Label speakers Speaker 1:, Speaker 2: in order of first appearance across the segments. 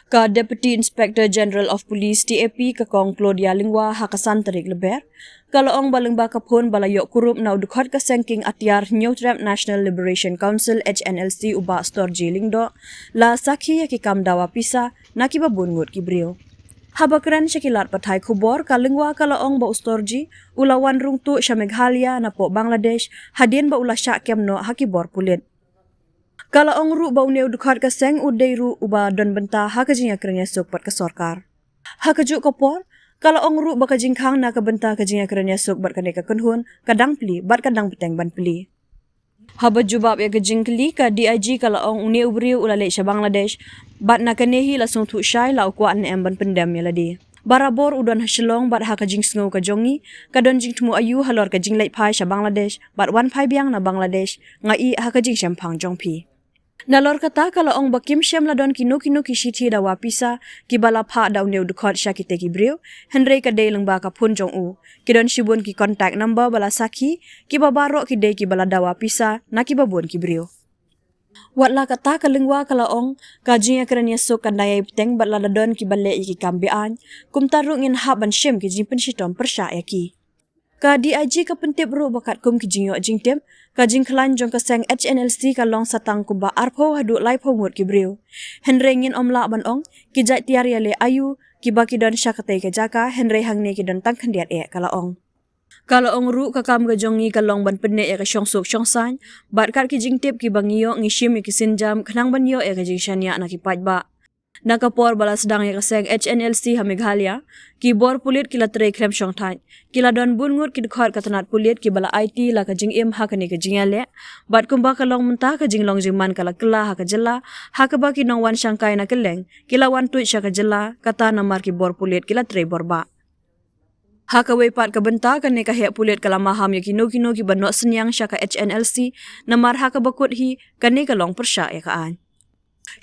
Speaker 1: Ka Deputy Inspector General of Police TAP ka Kong Claudia Lingwa hakasan tarik leber, kalaong balengba kapun balayok kurup na udukot ka sengking atyar New Tramp National Liberation Council HNLC uba Stor Jilingdo, la sakhi ya ki kamdawa pisa na ki babun ngut ki brio. Habakran siya kilat patay kubor kalingwa kalaong ba ustorji ulawan rungtu siya Meghalaya na po Bangladesh hadin ba ula siya kemno hakibor pulit. Kalaong ru ba uneu dukat ka seng udai ru uba don benta hakajinya keranya suk bat ka sorkar. Hakaju kopor kalaong ru ba kajingkang na kabenta kajinya keranya suk bat kaneka kunhun kadang pli bat kadang peteng ban pli. Haba jubab ya kajingkli ka DIG kalaong uneu briu ulale siya Bangladesh bat na kanehi lasung tu syai la ukwa an emban pendam ya ladi. Barabor udon hasilong bat hakajing sngo ka jongi kadon jing tumu ayu halor kajing lai pai siya Bangladesh bat wan pai biang na Bangladesh ngai hakajing syampang jongpi. Nalor kata kalaong bakim syam ladon kino kishiti da wapisa kibala pha da uneu dukot sya kite kibriu henry kadai lengba ka pun jong u kidon shibun ki contact number bala sakhi kibabaro kidai kibala da wapisa na kibabun kibriu. Watla kata kalengwa kalaong kajinya keranya sok kandayai peteng bat ladon kibale iki kambian kumtaru ngin haban syem ki jimpen shitom persya yaki. Ka DIG ka pentip ru bakat kum kijinyo jingtem ka jingklan jong ka seng HNLC ka long satang kuba arpo hadu lai po ngut kibriu henry ngin omla ban ong kijai tiar yale ayu kibaki don syakate ka jaka henry hangne ki don tang khandiat kalaong kalaong ru ka kam ga jongi ka long ban penne ka syong suk syong san bat kat ki jingtip ki bangiyo ngishim ki sinjam khnang ban yo ka jingshania na ki pajba nakapor bala sedang ya kaseng HNLC ha Meghalaya ki bor pulit kila trei krem syong than kila don bungut ki dekhot katanat pulit ki bala IT la ka jing im ha kani ka jingale bat kumba ka long mentah ka jing long jingman kala kela ha ka jela ha ka baki nong wan syangkai na keleng kila wan tuit sya ka jela kata namar ki bor pulit kila trei borba ha ka wepat ka benta ka ne ka he pulit kala maham ya kino ki banok senyang sya ka HNLC namar ha ka bakut hi ka ne ka long persya ya ka an.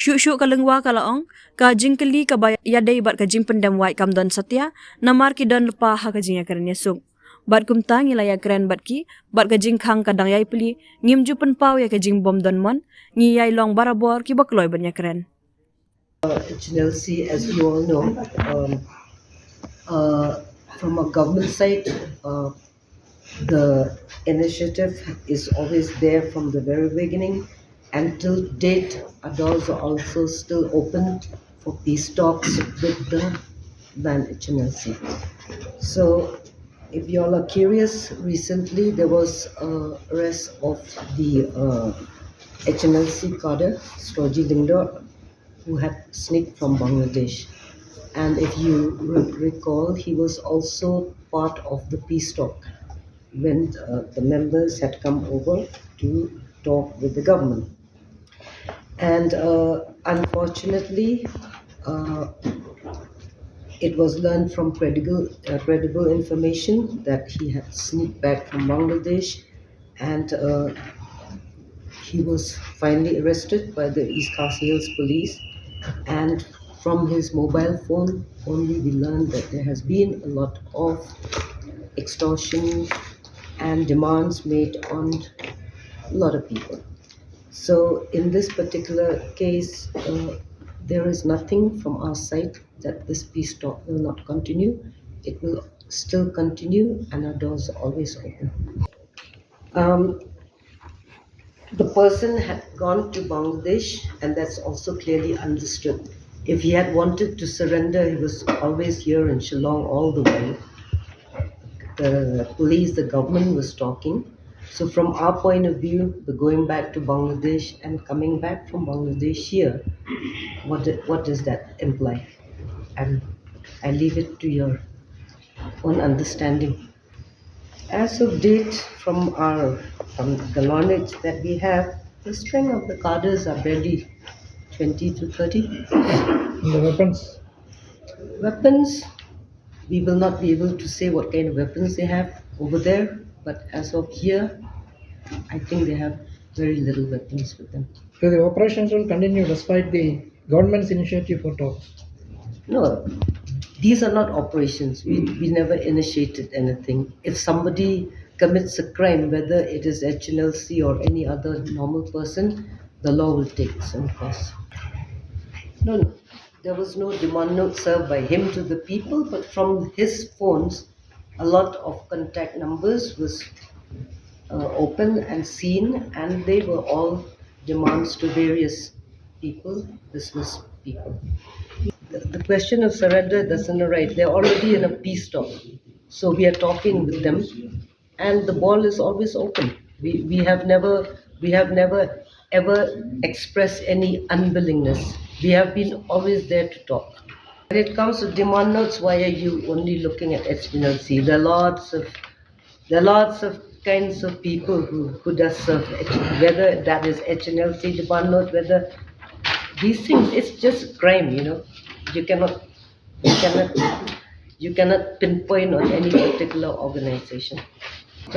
Speaker 1: Syuk-syuk kalengwa kalaong, ka jingkeli ka yadai bat ka jing pendam white kam don satya, namar ki don lepa ha ka jingya keranya suk. Bat kumtang ilaya keren bat ka jing khang kadang yai peli, ngim ju penpau ya ka jing bom don mon, ngi yai long barabor ki bakloi ban ya keren.
Speaker 2: HNLC, as you all know, from a government side, the initiative is always there from the very beginning. Until date, our doors are also still open for peace talks with the ban HNLC. So, if you all are curious, recently there was a arrest of the HNLC cadre, Stor Jilingdo, who had sneaked from Bangladesh. And if you recall, he was also part of the peace talk when the members had come over to talk with the government. And unfortunately, it was learned from credible information that he had sneaked back from Bangladesh, and he was finally arrested by the East Coast Hills police. And from his mobile phone, only we learned that there has been a lot of extortion and demands made on a lot of people. So in this particular case, there is nothing from our side that this peace talk will not continue. It will still continue, and our doors are always open. The person had gone to Bangladesh, and that's also clearly understood. If he had wanted to surrender, he was always here in Shillong all the way. The police, the government was talking. So from our point of view, the going back to Bangladesh and coming back from Bangladesh here, what does that imply? And I leave it to your own understanding. As of date, from the knowledge that we have, the string of the cadres are barely 20 to 30.
Speaker 3: The weapons?
Speaker 2: Weapons, we will not be able to say what kind of weapons they have over there, but as of here, I think they have very little weapons with them.
Speaker 3: So the operations will continue despite the government's initiative for talks.
Speaker 2: No, these are not operations. We never initiated anything. If somebody commits a crime, whether it is HNLC or any other normal person, the law will take some course. No. there was no demand note served by him to the people, but from his phones, a lot of contact numbers was open and seen, and they were all demands to various people, business people. The question of surrender doesn't arise. They're already in a peace talk. So we are talking with them, and the ball is always open. We have never ever expressed any unwillingness. We have been always there to talk. When it comes to demand notes, why are you only looking at HNLC? There are lots of kinds of people who does serve, whether that is HNLC demand note, whether these things, it's just crime, you know. You cannot, you cannot, you cannot pinpoint on any particular organization.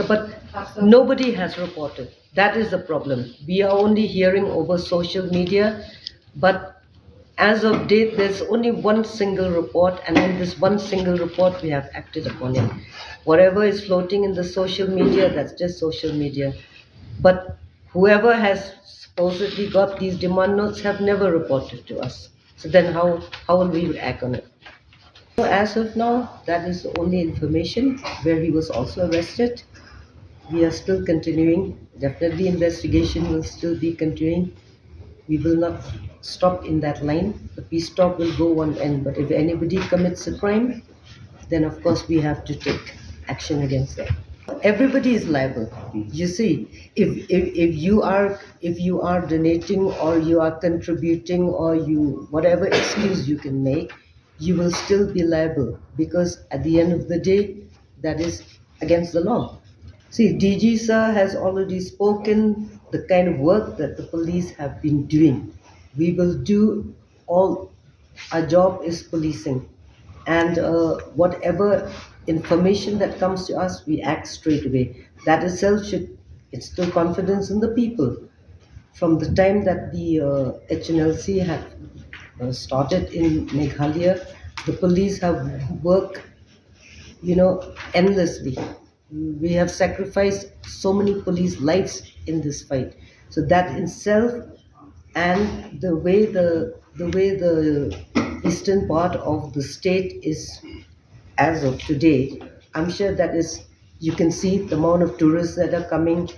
Speaker 2: But nobody has reported. That is the problem. We are only hearing over social media, but as of date, there's only one single report, and in this one single report, we have acted upon it. Whatever is floating in the social media, that's just social media. But whoever has supposedly got these demand notes have never reported to us. So then how will we act on it? So as of now, that is the only information where he was also arrested. We are still continuing. Definitely investigation will still be continuing. We will not stop in that line. The peace talk will go one end. But if anybody commits a crime, then of course we have to take action against them. Everybody is liable. You see, if you are donating or you are contributing or you whatever excuse you can make, you will still be liable because at the end of the day, that is against the law. See, DG sir has already spoken the kind of work that the police have been doing. We will do all, our job is policing. And whatever information that comes to us, we act straight away. That itself should instill confidence in the people. From the time that the HNLC had started in Meghalaya, the police have worked, endlessly. We have sacrificed so many police lives in this fight. So that itself, and the way the eastern part of the state is as of today, I'm sure that is, you can see the amount of tourists that are coming.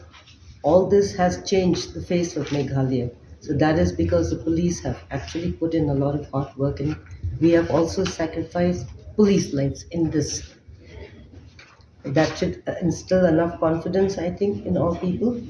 Speaker 2: All this has changed the face of Meghalaya. So that is because the police have actually put in a lot of hard work, and we have also sacrificed police lives in this. That should instill enough confidence, I think, in all people.